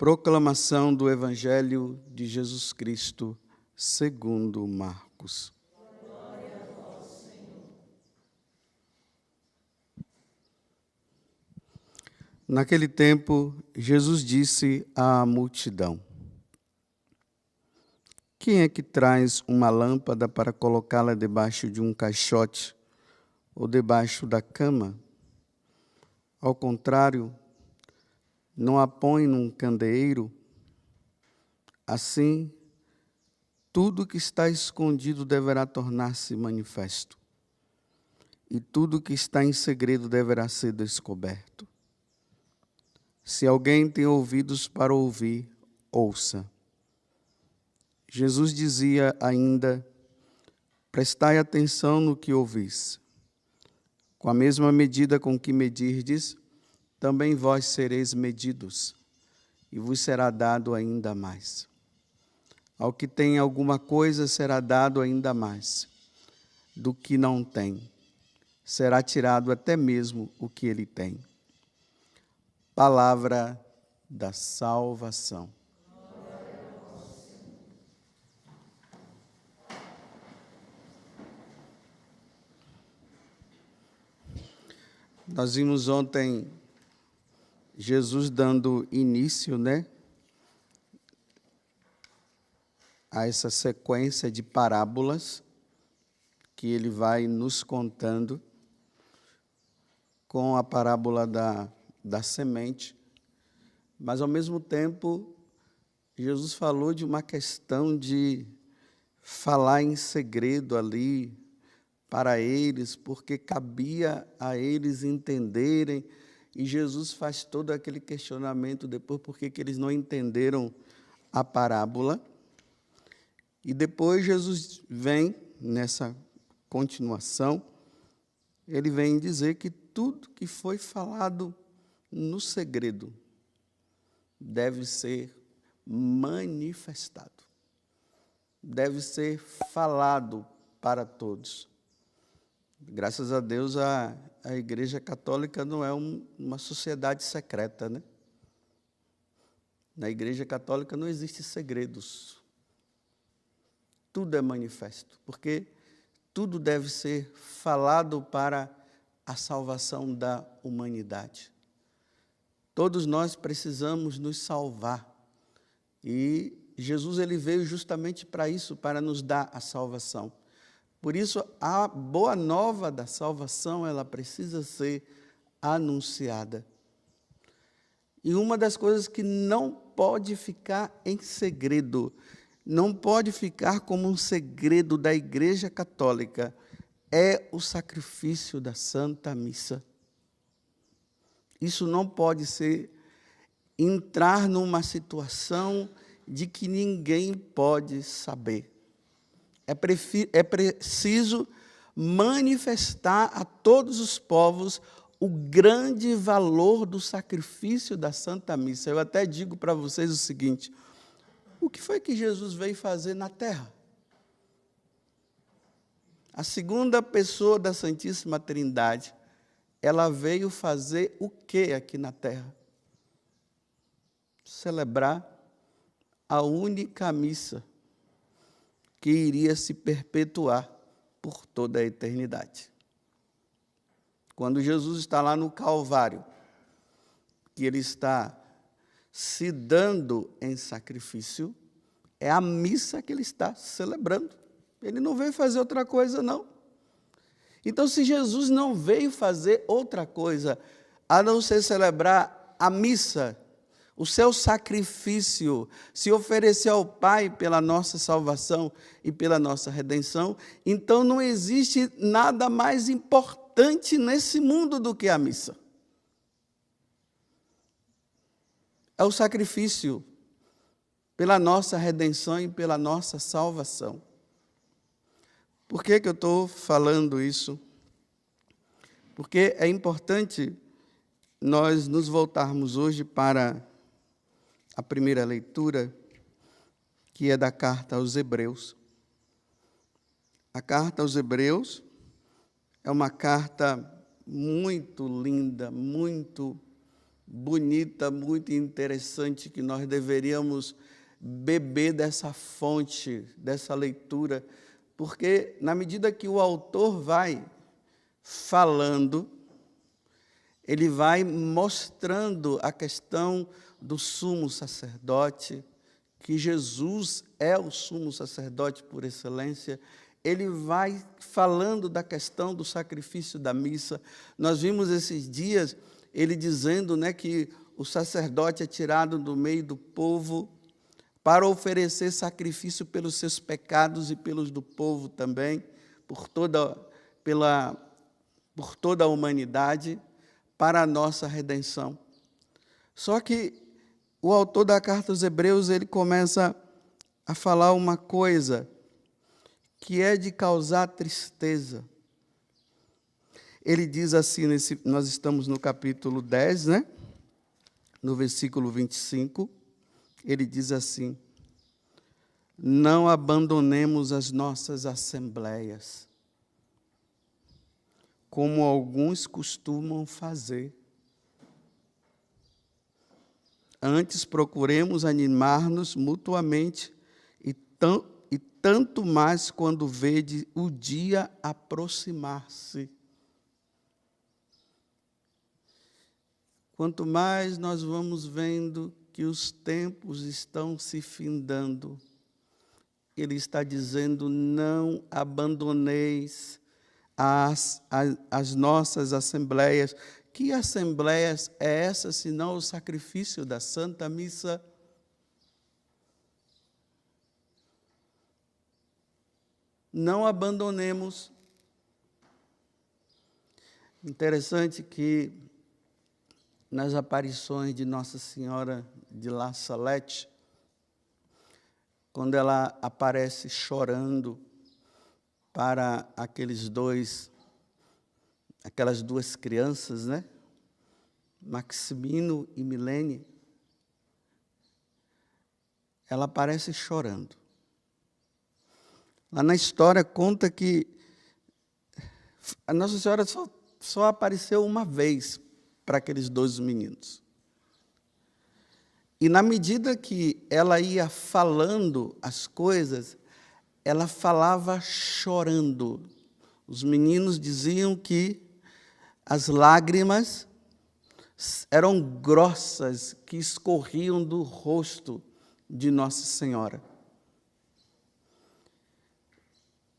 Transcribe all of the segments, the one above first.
Proclamação do Evangelho de Jesus Cristo, segundo Marcos. Glória a vós, Senhor. Naquele tempo, Jesus disse à multidão: Quem é que traz uma lâmpada para colocá-la debaixo de um caixote ou debaixo da cama? Ao contrário, não a põe num candeeiro? Assim, tudo que está escondido deverá tornar-se manifesto, e tudo que está em segredo deverá ser descoberto. Se alguém tem ouvidos para ouvir, ouça. Jesus dizia ainda: Prestai atenção no que ouvis. Com a mesma medida com que medirdes, também vós sereis medidos, e vos será dado ainda mais. Ao que tem alguma coisa será dado ainda mais. Do que não tem, será tirado até mesmo o que ele tem. Palavra da salvação. Nós vimos ontem Jesus dando início, a essa sequência de parábolas que ele vai nos contando, com a parábola da semente. Mas, ao mesmo tempo, Jesus falou de uma questão de falar em segredo ali para eles, porque cabia a eles entenderem. E Jesus faz todo aquele questionamento depois, por que eles não entenderam a parábola. E depois Jesus vem, nessa continuação, ele vem dizer que tudo que foi falado no segredo deve ser manifestado, deve ser falado para todos. Graças a Deus, a Igreja Católica não é uma sociedade secreta, Na Igreja Católica não existem segredos. Tudo é manifesto, porque tudo deve ser falado para a salvação da humanidade. Todos nós precisamos nos salvar. E Jesus ele veio justamente para isso, para nos dar a salvação. Por isso, a boa nova da salvação, ela precisa ser anunciada. E uma das coisas que não pode ficar em segredo, não pode ficar como um segredo da Igreja Católica, é o sacrifício da Santa Missa. Isso não pode entrar numa situação de que ninguém pode saber. É preciso manifestar a todos os povos o grande valor do sacrifício da Santa Missa. Eu até digo para vocês o seguinte: o que foi que Jesus veio fazer na terra? A segunda pessoa da Santíssima Trindade, ela veio fazer o que aqui na terra? Celebrar a única missa que iria se perpetuar por toda a eternidade. Quando Jesus está lá no Calvário, que ele está se dando em sacrifício, é a missa que ele está celebrando. Ele não veio fazer outra coisa, não. Então, se Jesus não veio fazer outra coisa, a não ser celebrar a missa, o seu sacrifício, se oferecer ao Pai pela nossa salvação e pela nossa redenção, então não existe nada mais importante nesse mundo do que a missa. É o sacrifício pela nossa redenção e pela nossa salvação. Por que eu estou falando isso? Porque é importante nós nos voltarmos hoje para a primeira leitura, que é da carta aos Hebreus. A carta aos Hebreus é uma carta muito linda, muito bonita, muito interessante, que nós deveríamos beber dessa fonte, dessa leitura, porque na medida que o autor vai falando, ele vai mostrando a questão do sumo sacerdote, que Jesus é o sumo sacerdote por excelência. Ele vai falando da questão do sacrifício da missa. Nós vimos esses dias ele dizendo, que o sacerdote é tirado do meio do povo para oferecer sacrifício pelos seus pecados e pelos do povo também, por toda a humanidade, para a nossa redenção. Só que o autor da carta aos Hebreus, ele começa a falar uma coisa que é de causar tristeza. Ele diz assim, nós estamos no capítulo 10, no versículo 25, ele diz assim: não abandonemos as nossas assembleias, como alguns costumam fazer. Antes procuremos animar-nos mutuamente, e tanto mais quando vede o dia aproximar-se. Quanto mais nós vamos vendo que os tempos estão se findando, ele está dizendo: não abandoneis as nossas assembleias. Que assembleias é essa, senão o sacrifício da Santa Missa? Não abandonemos. Interessante que nas aparições de Nossa Senhora de La Salette, quando ela aparece chorando para aquelas duas crianças, Maximino e Milene, ela aparece chorando. Lá na história conta que a Nossa Senhora só apareceu uma vez para aqueles 12 meninos. E na medida que ela ia falando as coisas, ela falava chorando. Os meninos diziam que as lágrimas eram grossas, que escorriam do rosto de Nossa Senhora.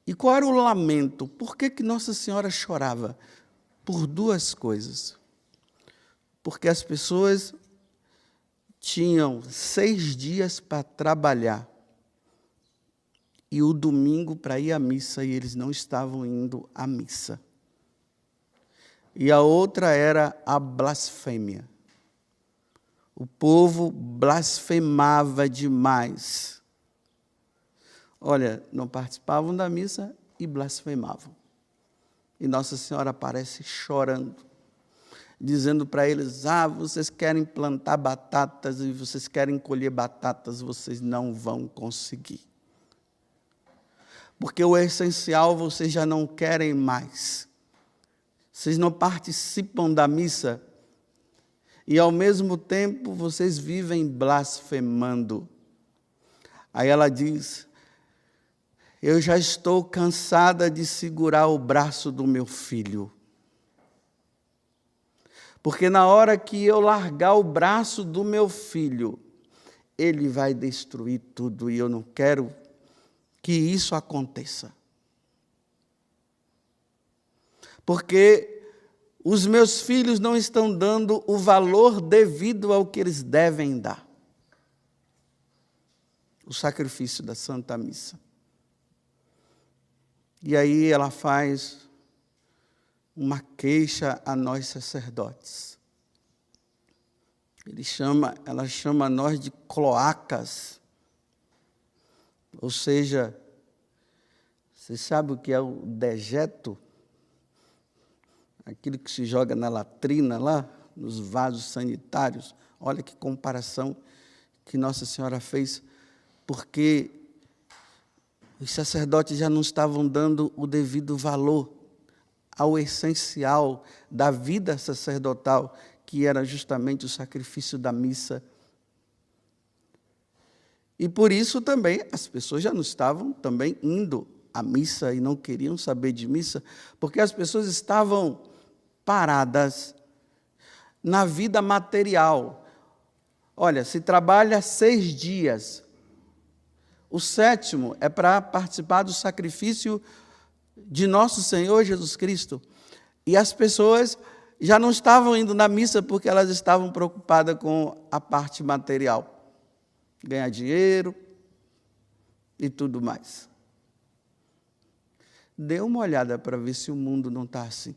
E qual era o lamento? Por que Nossa Senhora chorava? Por duas coisas. Porque as pessoas tinham 6 dias para trabalhar e o domingo para ir à missa, e eles não estavam indo à missa. E a outra era a blasfêmia. O povo blasfemava demais. Olha, não participavam da missa e blasfemavam. E Nossa Senhora aparece chorando, dizendo para eles: vocês querem plantar batatas e vocês querem colher batatas, vocês não vão conseguir. Porque o essencial vocês já não querem mais. Vocês não participam da missa e, ao mesmo tempo, vocês vivem blasfemando. Aí ela diz: eu já estou cansada de segurar o braço do meu filho. Porque na hora que eu largar o braço do meu filho, ele vai destruir tudo, e eu não quero que isso aconteça. Porque os meus filhos não estão dando o valor devido ao que eles devem dar. O sacrifício da Santa Missa. E aí ela faz uma queixa a nós sacerdotes. Ela chama nós de cloacas. Ou seja, você sabe o que é o dejeto? Aquilo que se joga na latrina lá, nos vasos sanitários. Olha que comparação que Nossa Senhora fez, porque os sacerdotes já não estavam dando o devido valor ao essencial da vida sacerdotal, que era justamente o sacrifício da missa. E por isso também as pessoas já não estavam também indo à missa e não queriam saber de missa, porque as pessoas estavam paradas na vida material. Olha, se trabalha 6 dias, o 7º é para participar do sacrifício de nosso Senhor Jesus Cristo. E as pessoas já não estavam indo na missa porque elas estavam preocupadas com a parte material. Ganhar dinheiro e tudo mais. Dê uma olhada para ver se o mundo não está assim.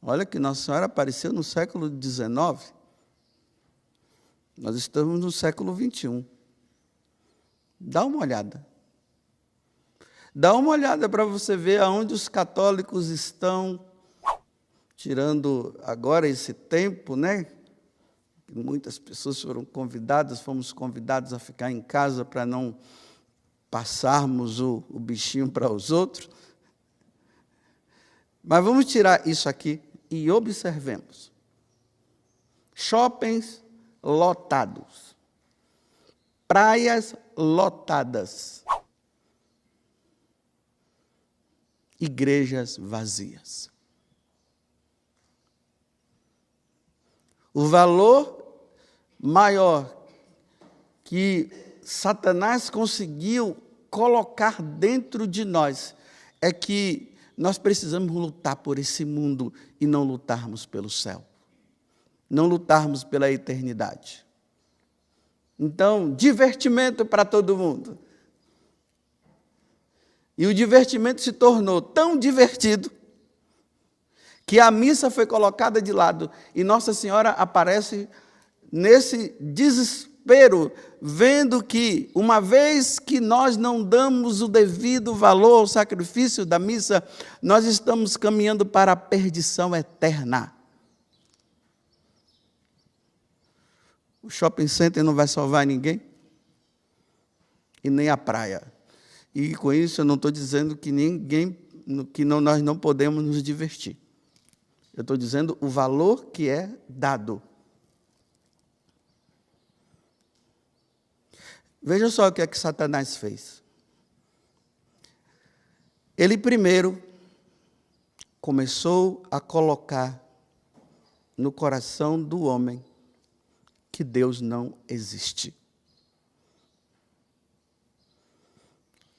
Olha que Nossa Senhora apareceu no século XIX. Nós estamos no século XXI. Dá uma olhada. Dá uma olhada para você ver aonde os católicos estão, tirando agora esse tempo, né? Muitas pessoas fomos convidados a ficar em casa para não passarmos o bichinho para os outros. Mas vamos tirar isso aqui e observemos. Shoppings lotados. Praias lotadas. Igrejas vazias. O valor maior que Satanás conseguiu colocar dentro de nós é que nós precisamos lutar por esse mundo e não lutarmos pelo céu. Não lutarmos pela eternidade. Então, divertimento para todo mundo. E o divertimento se tornou tão divertido que a missa foi colocada de lado e Nossa Senhora aparece nesse desespero, vendo que, uma vez que nós não damos o devido valor ao sacrifício da missa, nós estamos caminhando para a perdição eterna. O shopping center não vai salvar ninguém, e nem a praia. E com isso eu não estou dizendo que nós não podemos nos divertir. Eu estou dizendo o valor que é dado. Veja só o que é que Satanás fez. Ele primeiro começou a colocar no coração do homem que Deus não existe.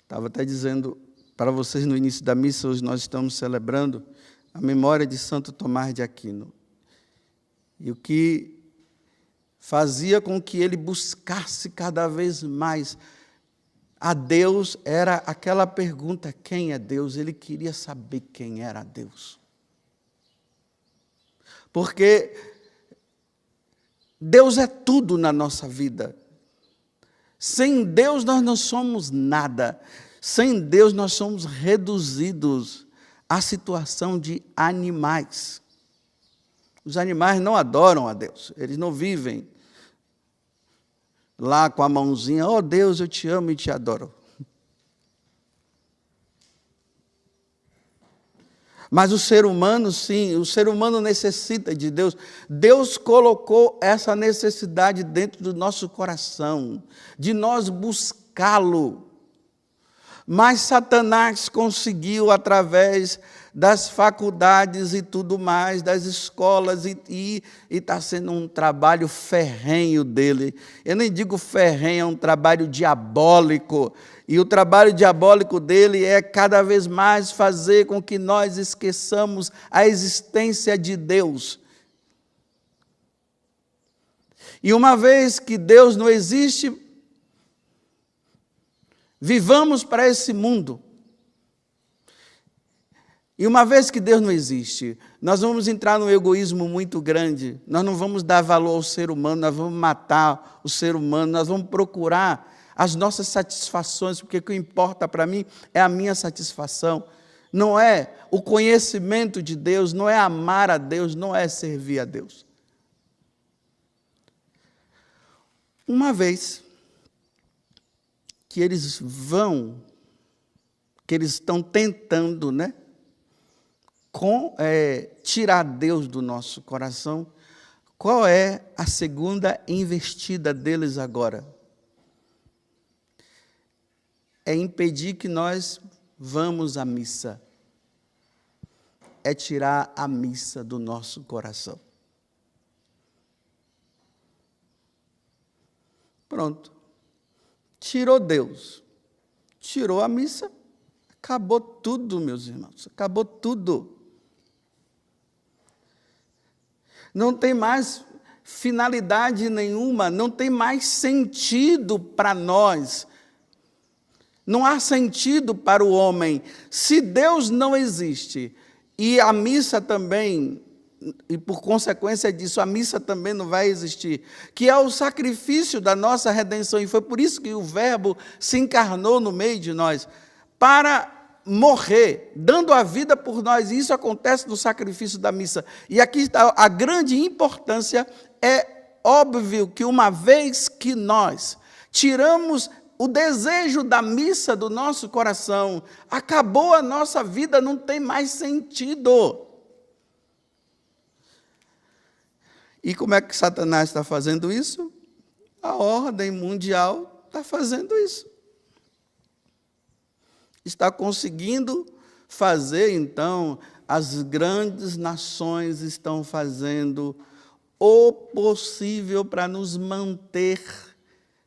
Estava até dizendo para vocês no início da missa, hoje nós estamos celebrando a memória de Santo Tomás de Aquino. E o que fazia com que ele buscasse cada vez mais a Deus era aquela pergunta: quem é Deus? Ele queria saber quem era Deus. Porque Deus é tudo na nossa vida. Sem Deus nós não somos nada. Sem Deus nós somos reduzidos à situação de animais. Os animais não adoram a Deus, eles não vivem lá com a mãozinha: oh Deus, eu te amo e te adoro. Mas o ser humano, sim, o ser humano necessita de Deus. Deus colocou essa necessidade dentro do nosso coração, de nós buscá-lo. Mas Satanás conseguiu, através das faculdades e tudo mais, das escolas, e está sendo um trabalho ferrenho dele. Eu nem digo ferrenho, é um trabalho diabólico. E o trabalho diabólico dele é cada vez mais fazer com que nós esqueçamos a existência de Deus. E uma vez que Deus não existe, vivamos para esse mundo. E uma vez que Deus não existe, nós vamos entrar num egoísmo muito grande. Nós não vamos dar valor ao ser humano, nós vamos matar o ser humano, nós vamos procurar as nossas satisfações, porque o que importa para mim é a minha satisfação. Não é o conhecimento de Deus, não é amar a Deus, não é servir a Deus. Uma vez que eles estão tentando, tirar Deus do nosso coração, Qual é a segunda investida deles agora? É impedir que nós vamos à missa. É tirar a missa do nosso coração. Pronto. Tirou Deus. Tirou a missa. Acabou tudo, meus irmãos. Acabou tudo. Não tem mais finalidade nenhuma. Não tem mais sentido para nós. Não há sentido para o homem. Se Deus não existe, e a missa também, e por consequência disso, a missa também não vai existir, que é o sacrifício da nossa redenção, e foi por isso que o Verbo se encarnou no meio de nós, para morrer, dando a vida por nós, e isso acontece no sacrifício da missa. E aqui está a grande importância. É óbvio que uma vez que nós tiramos o desejo da missa do nosso coração, acabou a nossa vida, não tem mais sentido. E como é que Satanás está fazendo isso? A ordem mundial está fazendo isso. Está conseguindo fazer, então, as grandes nações estão fazendo o possível para nos manter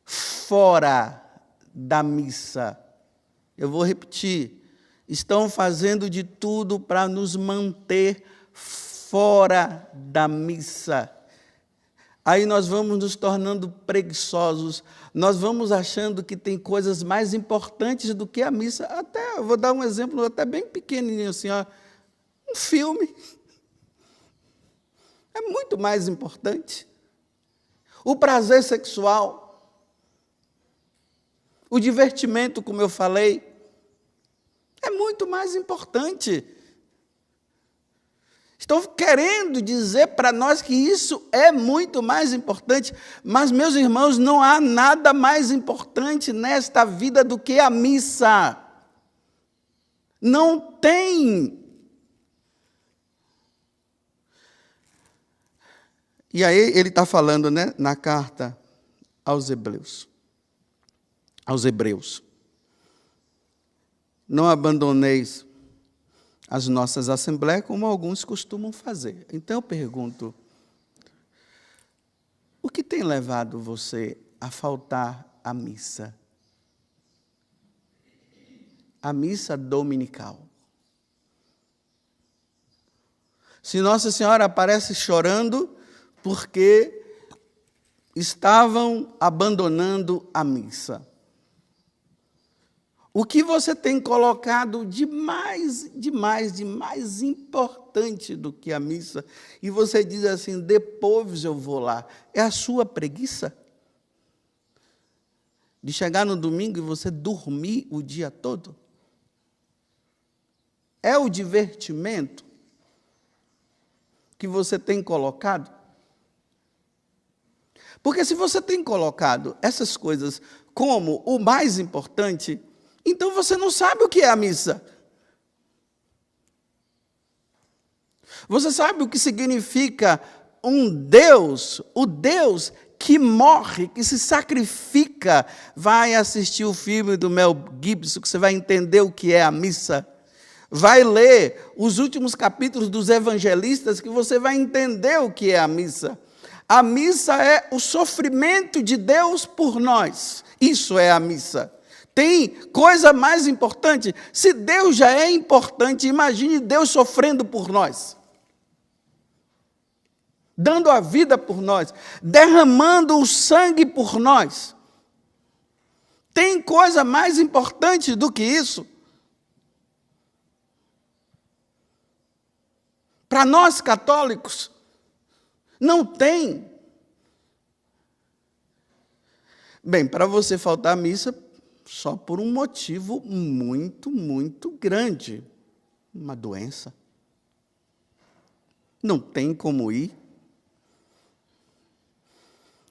fora da missa. Eu vou repetir. Estão fazendo de tudo para nos manter fora da missa. Aí nós vamos nos tornando preguiçosos, nós vamos achando que tem coisas mais importantes do que a missa. Até, eu vou dar um exemplo até bem pequenininho assim, ó, um filme. É muito mais importante. O prazer sexual, o divertimento, como eu falei, é muito mais importante. Estão querendo dizer para nós que isso é muito mais importante, mas, meus irmãos, não há nada mais importante nesta vida do que a missa. Não tem. E aí ele está falando, né, na carta aos Hebreus. Não abandoneis as nossas assembleias, como alguns costumam fazer. Então eu pergunto, o que tem levado você a faltar à missa? A missa dominical. Se Nossa Senhora aparece chorando porque estavam abandonando a missa. O que você tem colocado de mais importante do que a missa, e você diz assim, depois eu vou lá, é a sua preguiça? De chegar no domingo e você dormir o dia todo? É o divertimento que você tem colocado? Porque se você tem colocado essas coisas como o mais importante, então você não sabe o que é a missa. Você sabe o que significa um Deus, o Deus que morre, que se sacrifica. Vai assistir o filme do Mel Gibson, que você vai entender o que é a missa. Vai ler os últimos capítulos dos evangelistas, que você vai entender o que é a missa. A missa é o sofrimento de Deus por nós. Isso é a missa. Tem coisa mais importante? Se Deus já é importante, imagine Deus sofrendo por nós. Dando a vida por nós. Derramando o sangue por nós. Tem coisa mais importante do que isso? Para nós católicos, não tem. Bem, para você faltar à missa, só por um motivo muito grande. Uma doença. Não tem como ir.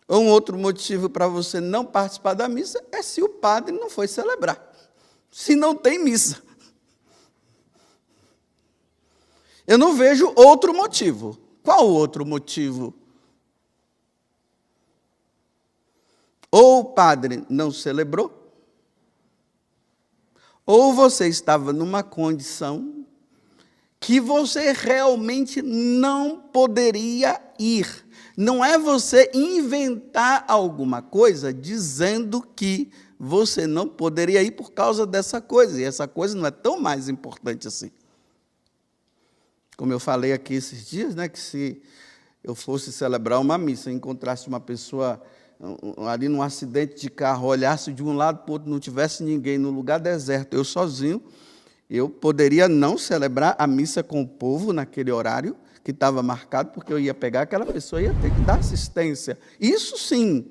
Ou um outro motivo para você não participar da missa é se o padre não foi celebrar. Se não tem missa. Eu não vejo outro motivo. Qual outro motivo Ou o padre não celebrou, ou você estava numa condição que você realmente não poderia ir. Não é você inventar alguma coisa dizendo que você não poderia ir por causa dessa coisa, e essa coisa não é tão mais importante assim. Como eu falei aqui esses dias, né, que se eu fosse celebrar uma missa, encontrasse uma pessoa ali num acidente de carro, olhasse de um lado para o outro, não tivesse ninguém, no lugar deserto, eu sozinho, eu poderia não celebrar a missa com o povo naquele horário que estava marcado, porque eu ia pegar aquela pessoa e ia ter que dar assistência. Isso sim.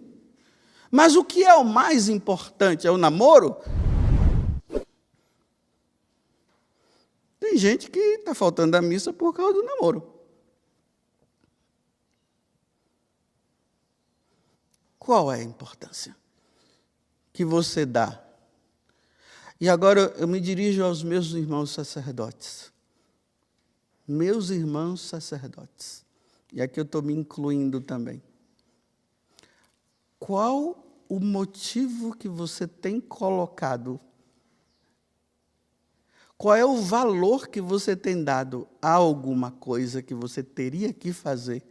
Mas o que é o mais importante? É o namoro? Tem gente que está faltando a missa por causa do namoro. Qual é a importância que você dá? E agora eu me dirijo aos meus irmãos sacerdotes. Meus irmãos sacerdotes. E aqui eu estou me incluindo também. Qual o motivo que você tem colocado? Qual é o valor que você tem dado a alguma coisa que você teria que fazer,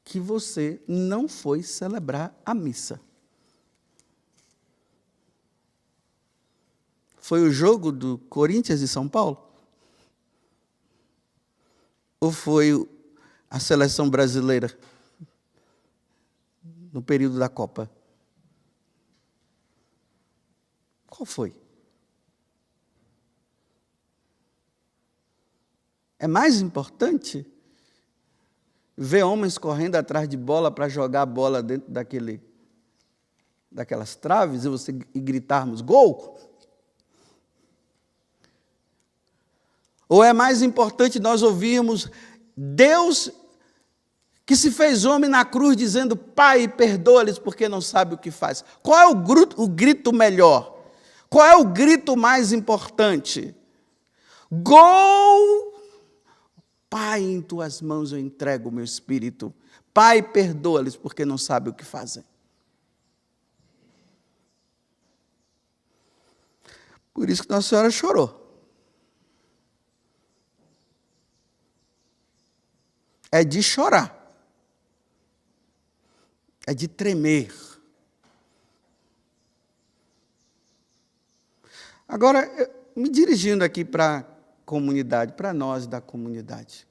que você não foi celebrar a missa? Foi o jogo do Corinthians e São Paulo? Ou foi a seleção brasileira no período da Copa? Qual foi? É mais importante ver homens correndo atrás de bola para jogar a bola dentro daquelas traves e gritarmos gol? Ou é mais importante nós ouvirmos Deus que se fez homem na cruz dizendo: Pai, perdoa-lhes porque não sabe o que faz? Qual é o grito melhor? Qual é o grito mais importante? Gol! Pai, em tuas mãos eu entrego o meu espírito. Pai, perdoa-lhes porque não sabe o que fazem. Por isso que Nossa Senhora chorou. É de chorar. É de tremer. Agora, me dirigindo aqui para a comunidade, para nós da comunidade.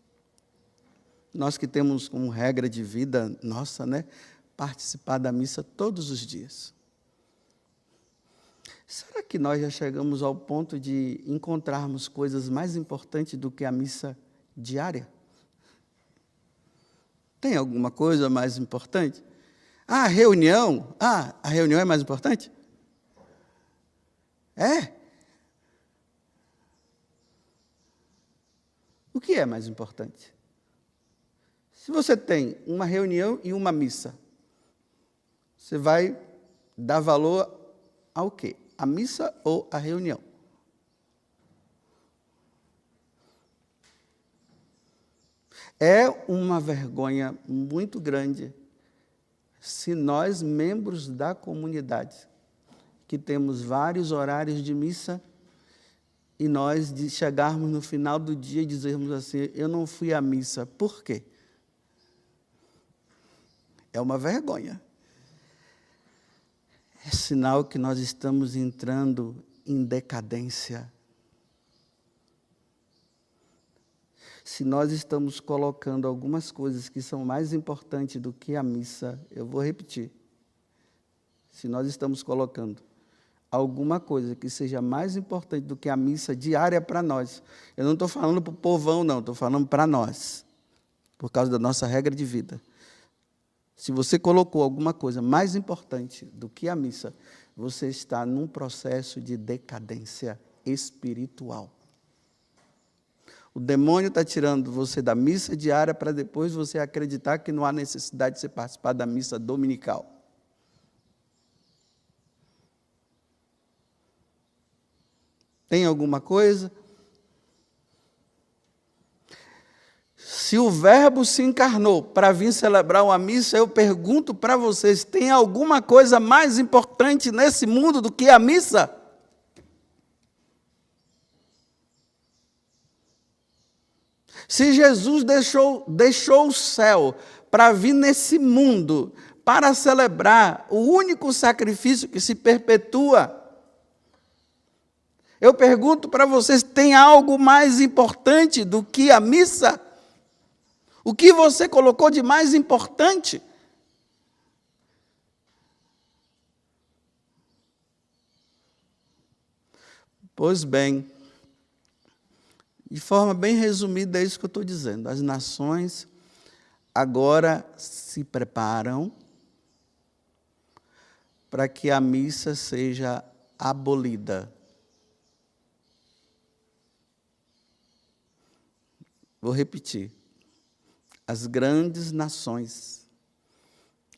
Nós que temos como regra de vida nossa, né, participar da missa todos os dias. Será que nós já chegamos ao ponto de encontrarmos coisas mais importantes do que a missa diária? Tem alguma coisa mais importante? A reunião é mais importante? É? O que é mais importante? Se você tem uma reunião e uma missa, você vai dar valor ao quê? A missa ou a reunião? É uma vergonha muito grande se nós, membros da comunidade, que temos vários horários de missa, e nós chegarmos no final do dia e dizermos assim: eu não fui à missa. Por quê? É uma vergonha. É sinal que nós estamos entrando em decadência. Se nós estamos colocando algumas coisas que são mais importantes do que a missa, eu vou repetir. Se nós estamos colocando alguma coisa que seja mais importante do que a missa diária para nós, eu não estou falando para o povão, não, estou falando para nós, por causa da nossa regra de vida. Se você colocou alguma coisa mais importante do que a missa, você está num processo de decadência espiritual. O demônio está tirando você da missa diária para depois você acreditar que não há necessidade de você participar da missa dominical. Tem alguma coisa? Se o Verbo se encarnou para vir celebrar uma missa, eu pergunto para vocês, tem alguma coisa mais importante nesse mundo do que a missa? Se Jesus deixou o céu para vir nesse mundo, para celebrar o único sacrifício que se perpetua, eu pergunto para vocês, tem algo mais importante do que a missa? O que você colocou de mais importante? Pois bem, de forma bem resumida, é isso que eu estou dizendo. As nações agora se preparam para que a missa seja abolida. Vou repetir. As grandes nações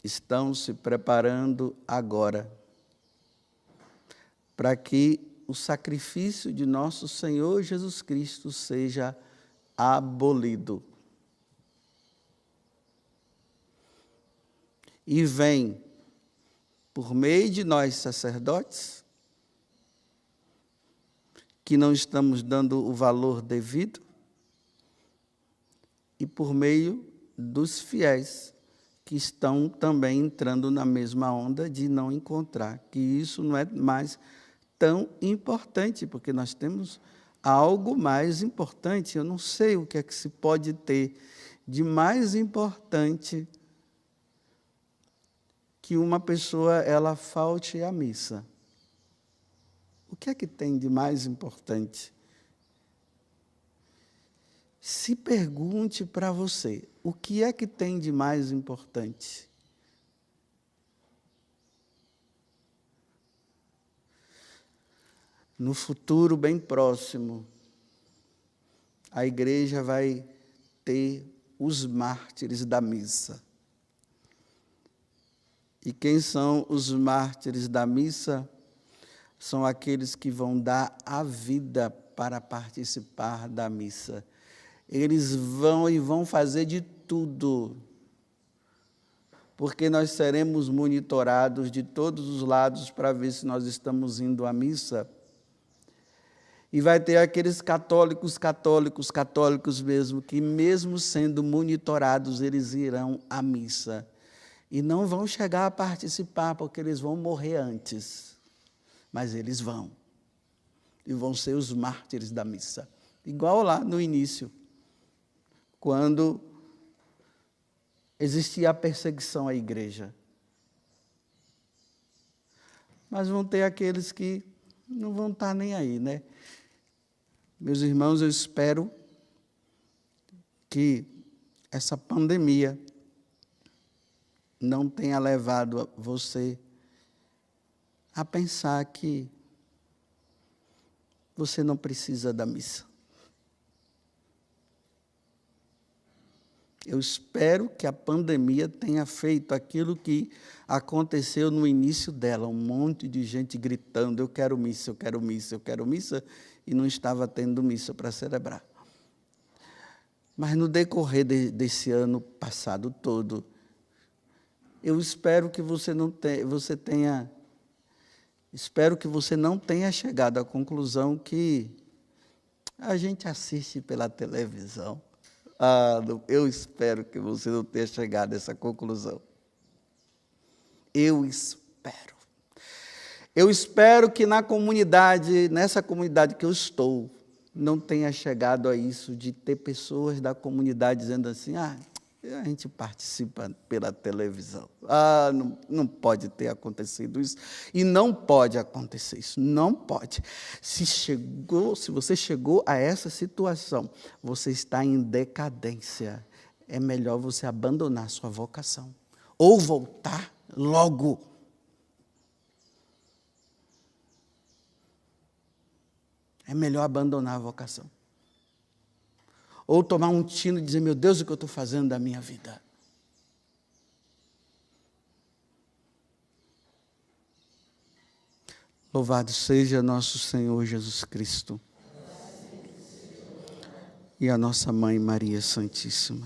estão se preparando agora para que o sacrifício de nosso Senhor Jesus Cristo seja abolido. E vem, por meio de nós sacerdotes, que não estamos dando o valor devido, e por meio dos fiéis, que estão também entrando na mesma onda de não encontrar, que isso não é mais tão importante, porque nós temos algo mais importante. Eu não sei o que é que se pode ter de mais importante que uma pessoa ela falte à missa. O que é que tem de mais importante? Se pergunte para você, o que é que tem de mais importante? No futuro bem próximo, a igreja vai ter os mártires da missa. E quem são os mártires da missa? São aqueles que vão dar a vida para participar da missa. Eles vão fazer de tudo, porque nós seremos monitorados de todos os lados para ver se nós estamos indo à missa. E vai ter aqueles católicos mesmo, que mesmo sendo monitorados, eles irão à missa. E não vão chegar a participar, porque eles vão morrer antes. Mas eles vão. E vão ser os mártires da missa. Igual lá no início, quando existia a perseguição à igreja. Mas vão ter aqueles que não vão estar nem aí, né? Meus irmãos, eu espero que essa pandemia não tenha levado você a pensar que você não precisa da missa. Eu espero que a pandemia tenha feito aquilo que aconteceu no início dela, um monte de gente gritando, eu quero missa, eu quero missa, eu quero missa, e não estava tendo missa para celebrar. Mas no decorrer desse ano passado todo, eu espero que você não tenha chegado à conclusão que a gente assiste pela televisão. Eu espero que você não tenha chegado a essa conclusão. Eu espero. Eu espero que nessa comunidade que eu estou, não tenha chegado a isso de ter pessoas da comunidade dizendo assim, a gente participa pela televisão. Não pode ter acontecido isso. E não pode acontecer isso, não pode. Se você chegou a essa situação, você está em decadência. É melhor você abandonar sua vocação. Ou voltar logo. É melhor abandonar a vocação. Ou tomar um tino e dizer, meu Deus, o que eu estou fazendo da minha vida? Louvado seja nosso Senhor Jesus Cristo. e a nossa Mãe Maria Santíssima.